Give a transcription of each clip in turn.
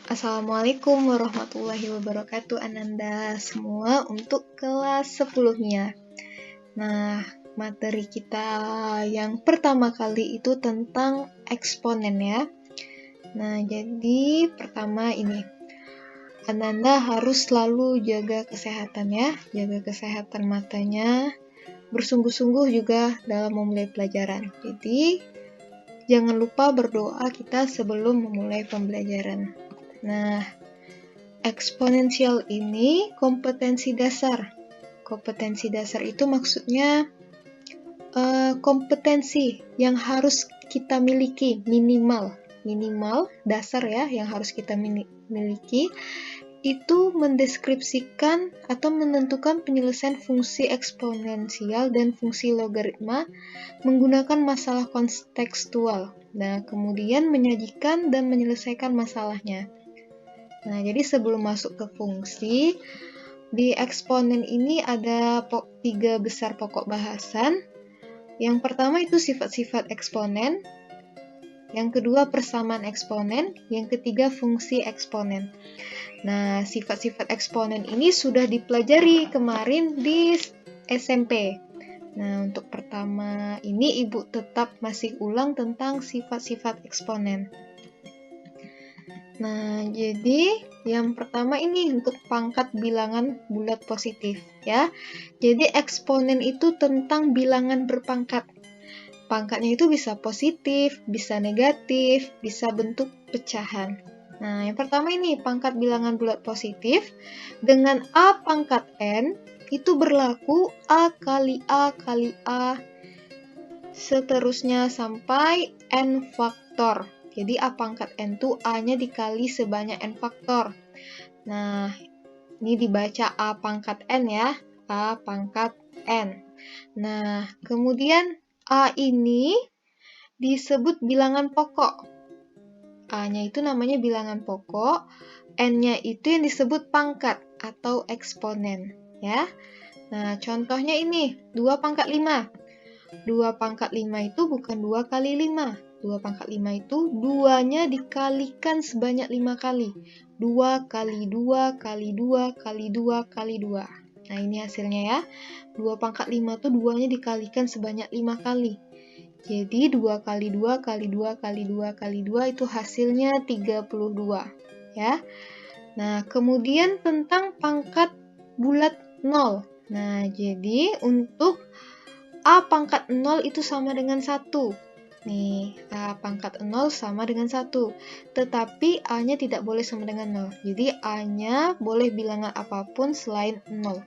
Assalamualaikum warahmatullahi wabarakatuh Ananda semua untuk kelas 10-nya. Nah, materi kita yang pertama kali itu tentang eksponen ya. Nah, jadi pertama ini, Ananda harus selalu jaga kesehatan ya, jaga kesehatan matanya, bersungguh-sungguh juga dalam memulai pelajaran. Jadi, jangan lupa berdoa kita sebelum memulai pembelajaran. Nah, eksponensial ini kompetensi dasar. Kompetensi dasar itu maksudnya kompetensi yang harus kita miliki minimal dasar ya yang harus kita miliki itu mendeskripsikan atau menentukan penyelesaian fungsi eksponensial dan fungsi logaritma menggunakan masalah kontekstual. Nah, kemudian menyajikan dan menyelesaikan masalahnya. Nah, jadi sebelum masuk ke fungsi, di eksponen ini ada 3 besar pokok bahasan. Yang pertama itu sifat-sifat eksponen, yang kedua persamaan eksponen, yang ketiga fungsi eksponen. Nah, sifat-sifat eksponen ini sudah dipelajari kemarin di SMP. Nah, untuk pertama ini Ibu tetap masih ulang tentang sifat-sifat eksponen. Nah, jadi yang pertama ini untuk pangkat bilangan bulat positif ya. Jadi eksponen itu tentang bilangan berpangkat. Pangkatnya itu bisa positif, bisa negatif, bisa bentuk pecahan. Nah, yang pertama ini pangkat bilangan bulat positif dengan A pangkat N itu berlaku A kali A kali A seterusnya sampai N faktor. Jadi A pangkat N itu A-nya dikali sebanyak N faktor. Nah, ini dibaca A pangkat N ya. A pangkat N. Nah, kemudian A ini disebut bilangan pokok. A-nya itu namanya bilangan pokok. N-nya itu yang disebut pangkat atau eksponen. Ya. Nah, contohnya ini 2 pangkat 5. 2 pangkat 5 itu bukan 2 kali 5. 2 pangkat 5 itu 2-nya dikalikan sebanyak 5 kali. 2 kali 2 kali 2 kali 2 kali 2. Nah, ini hasilnya ya. 2 pangkat 5 itu 2-nya dikalikan sebanyak 5 kali. Jadi 2 kali 2 kali 2 kali 2 kali 2 itu hasilnya 32. Ya. Nah, kemudian tentang pangkat bulat 0. Nah, jadi untuk A pangkat 0 itu sama dengan 1. Nih, A pangkat 0 sama dengan 1. Tetapi A-nya tidak boleh sama dengan 0. Jadi A-nya boleh bilangan apapun selain 0.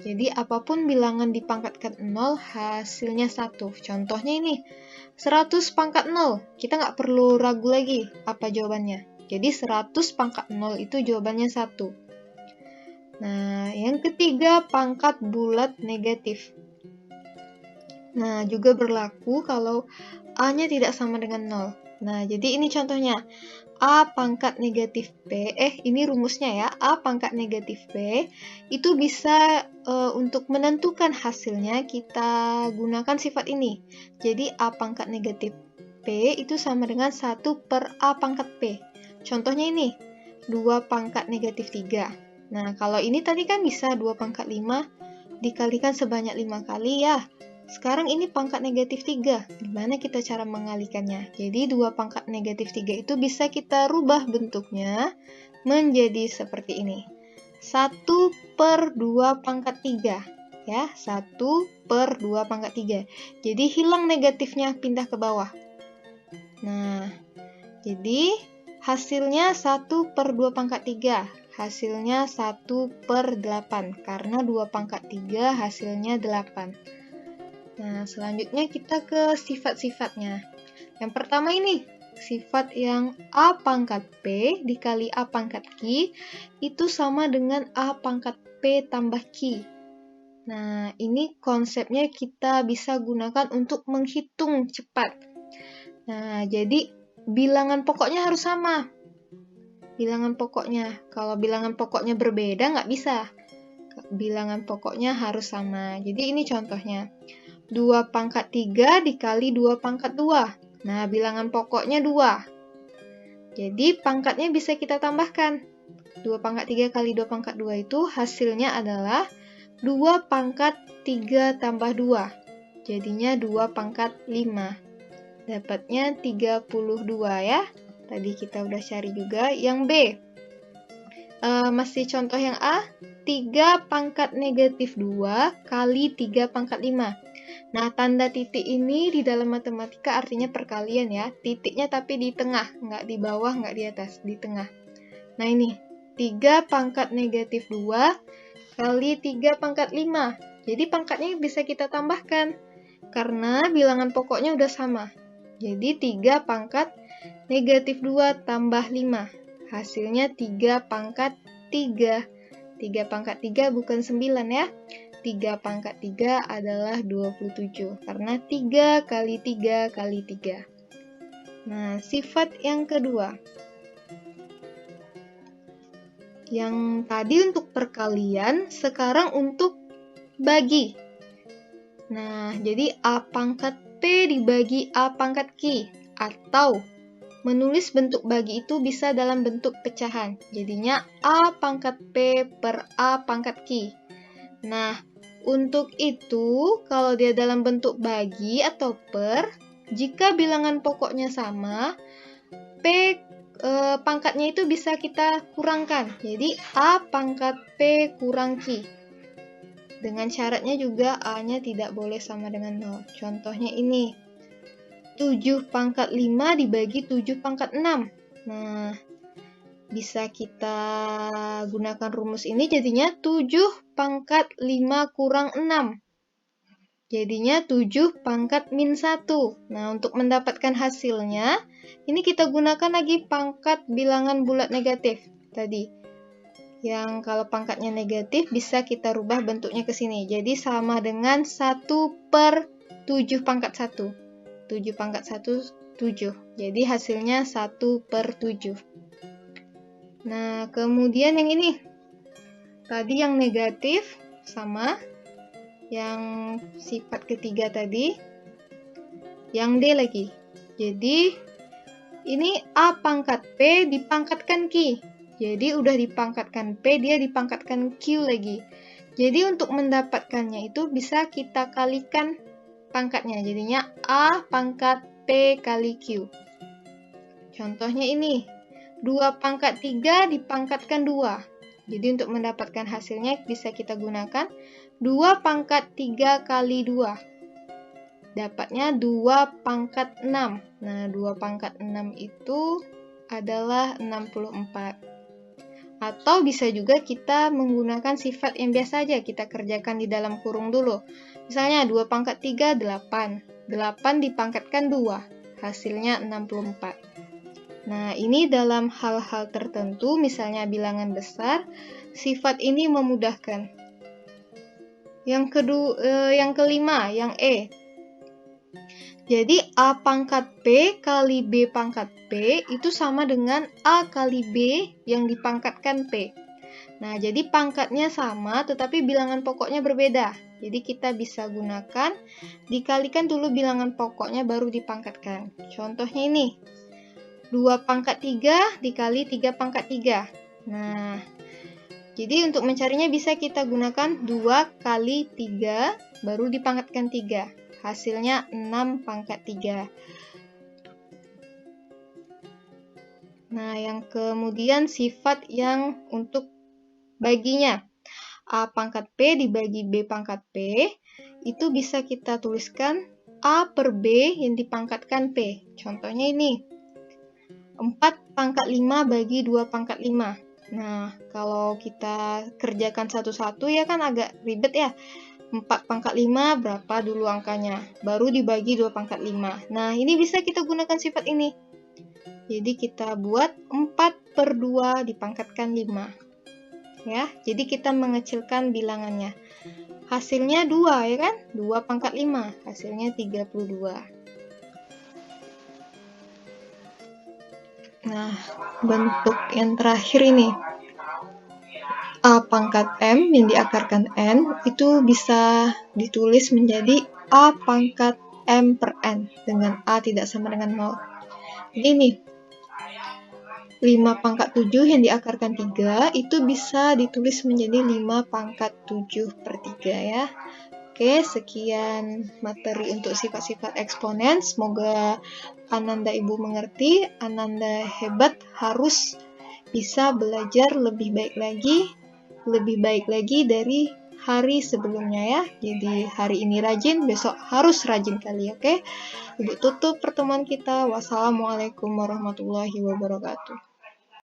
Jadi apapun bilangan dipangkatkan 0, hasilnya 1. Contohnya ini, 100 pangkat 0. Kita nggak perlu ragu lagi apa jawabannya. Jadi 100 pangkat 0 itu jawabannya 1. Nah, yang ketiga pangkat bulat negatif. Nah, juga berlaku kalau A-nya tidak sama dengan 0. Nah, jadi ini contohnya. A pangkat negatif B, ini rumusnya ya. A pangkat negatif B, itu bisa untuk menentukan hasilnya kita gunakan sifat ini. Jadi A pangkat negatif P itu sama dengan 1 per A pangkat P. Contohnya ini, 2 pangkat negatif 3. Nah, kalau ini tadi kan bisa 2 pangkat 5 dikalikan sebanyak 5 kali ya. Sekarang ini pangkat negatif 3. Gimana kita cara mengalikannya? Jadi 2 pangkat negatif 3 itu bisa kita rubah bentuknya menjadi seperti ini. 1 per 2 pangkat 3. Ya, 1 per 2 pangkat 3. Jadi hilang negatifnya, pindah ke bawah. Nah, jadi hasilnya 1 per 2 pangkat 3. Hasilnya 1 per 8. Karena 2 pangkat 3 hasilnya 8. Nah, selanjutnya kita ke sifat-sifatnya. Yang pertama ini, sifat yang A pangkat P dikali A pangkat Q itu sama dengan A pangkat P tambah Q. Nah, ini konsepnya kita bisa gunakan untuk menghitung cepat. Nah, jadi bilangan pokoknya harus sama. Bilangan pokoknya. Kalau bilangan pokoknya berbeda, nggak bisa. Bilangan pokoknya harus sama. Jadi ini contohnya. 2 pangkat 3 dikali 2 pangkat 2. Nah, bilangan pokoknya 2. Jadi pangkatnya bisa kita tambahkan. 2 pangkat 3 kali 2 pangkat 2 itu hasilnya adalah 2 pangkat 3 tambah 2. Jadinya 2 pangkat 5. Dapatnya 32 ya. Tadi kita udah cari juga. Yang B. Masih contoh yang A. 3 pangkat negatif 2 kali 3 pangkat 5. Nah, tanda titik ini di dalam matematika artinya perkalian ya. Titiknya tapi di tengah, nggak di bawah, nggak di atas, di tengah. Nah, ini 3 pangkat negatif 2 kali 3 pangkat 5. Jadi pangkatnya bisa kita tambahkan, karena bilangan pokoknya udah sama. Jadi 3 pangkat negatif 2 tambah 5. Hasilnya 3 pangkat 3. 3 pangkat 3 bukan 9 ya. 3 pangkat 3 adalah 27, karena 3 kali 3 kali 3. Nah, sifat yang kedua. Yang tadi untuk perkalian, sekarang untuk bagi. Nah, jadi A pangkat P dibagi A pangkat Q, atau menulis bentuk bagi itu bisa dalam bentuk pecahan. Jadinya A pangkat P per A pangkat Q. Nah, untuk itu, kalau dia dalam bentuk bagi atau per, jika bilangan pokoknya sama, P pangkatnya itu bisa kita kurangkan. Jadi, A pangkat P kurang Q. Dengan syaratnya juga A-nya tidak boleh sama dengan 0. Contohnya ini, 7 pangkat 5 dibagi 7 pangkat 6. Nah, bisa kita gunakan rumus ini, jadinya 7 pangkat 5 kurang 6. Jadinya 7 pangkat min 1. Nah, untuk mendapatkan hasilnya, ini kita gunakan lagi pangkat bilangan bulat negatif tadi. Yang kalau pangkatnya negatif, bisa kita rubah bentuknya ke sini. Jadi sama dengan 1 per 7 pangkat 1. 7 pangkat 1, 7. Jadi hasilnya 1 per 7. Nah, kemudian yang ini. Tadi yang negatif sama. Yang sifat ketiga tadi. Yang D lagi. Jadi, ini A pangkat P dipangkatkan Q. Jadi, udah dipangkatkan P, dia dipangkatkan Q lagi. Jadi, untuk mendapatkannya itu bisa kita kalikan pangkatnya. Jadinya A pangkat P kali Q. Contohnya ini. 2 pangkat 3 dipangkatkan 2. Jadi untuk mendapatkan hasilnya bisa kita gunakan 2 pangkat 3 kali 2. Dapatnya 2 pangkat 6. Nah, 2 pangkat 6 itu adalah 64. Atau bisa juga kita menggunakan sifat yang biasa aja. Kita kerjakan di dalam kurung dulu. Misalnya 2 pangkat 3, 8. 8 dipangkatkan 2. Hasilnya 64. Nah, ini dalam hal-hal tertentu, misalnya bilangan besar, sifat ini memudahkan. Yang kelima, yang E. Jadi, A pangkat P kali B pangkat P itu sama dengan A kali B yang dipangkatkan P. Nah, jadi pangkatnya sama, tetapi bilangan pokoknya berbeda. Jadi, kita bisa gunakan, dikalikan dulu bilangan pokoknya, baru dipangkatkan. Contohnya ini. 2 pangkat 3 dikali 3 pangkat 3. Nah, jadi untuk mencarinya bisa kita gunakan 2 kali 3, baru dipangkatkan 3. Hasilnya 6 pangkat 3. Nah, yang kemudian sifat yang untuk baginya. A pangkat P dibagi B pangkat P, itu bisa kita tuliskan A per B yang dipangkatkan P. Contohnya ini. 4 pangkat 5 bagi 2 pangkat 5. Nah, kalau kita kerjakan satu-satu ya kan agak ribet ya. 4 pangkat 5 berapa dulu angkanya. Baru dibagi 2 pangkat 5. Nah, ini bisa kita gunakan sifat ini. Jadi kita buat 4 per 2 dipangkatkan 5. Ya, jadi kita mengecilkan bilangannya. Hasilnya 2 ya kan? 2 pangkat 5. Hasilnya 32. Nah, bentuk yang terakhir ini. A pangkat M yang diakarkan N itu bisa ditulis menjadi A pangkat M per N dengan A tidak sama dengan 0. Jadi ini, 5 pangkat 7 yang diakarkan 3 itu bisa ditulis menjadi 5 pangkat 7 per 3 ya. Oke, sekian materi untuk sifat-sifat eksponen. Semoga Ananda Ibu mengerti. Ananda hebat, harus bisa belajar lebih baik lagi dari hari sebelumnya ya. Jadi hari ini rajin, besok harus rajin kali, oke? Ibu tutup pertemuan kita. Wassalamualaikum warahmatullahi wabarakatuh.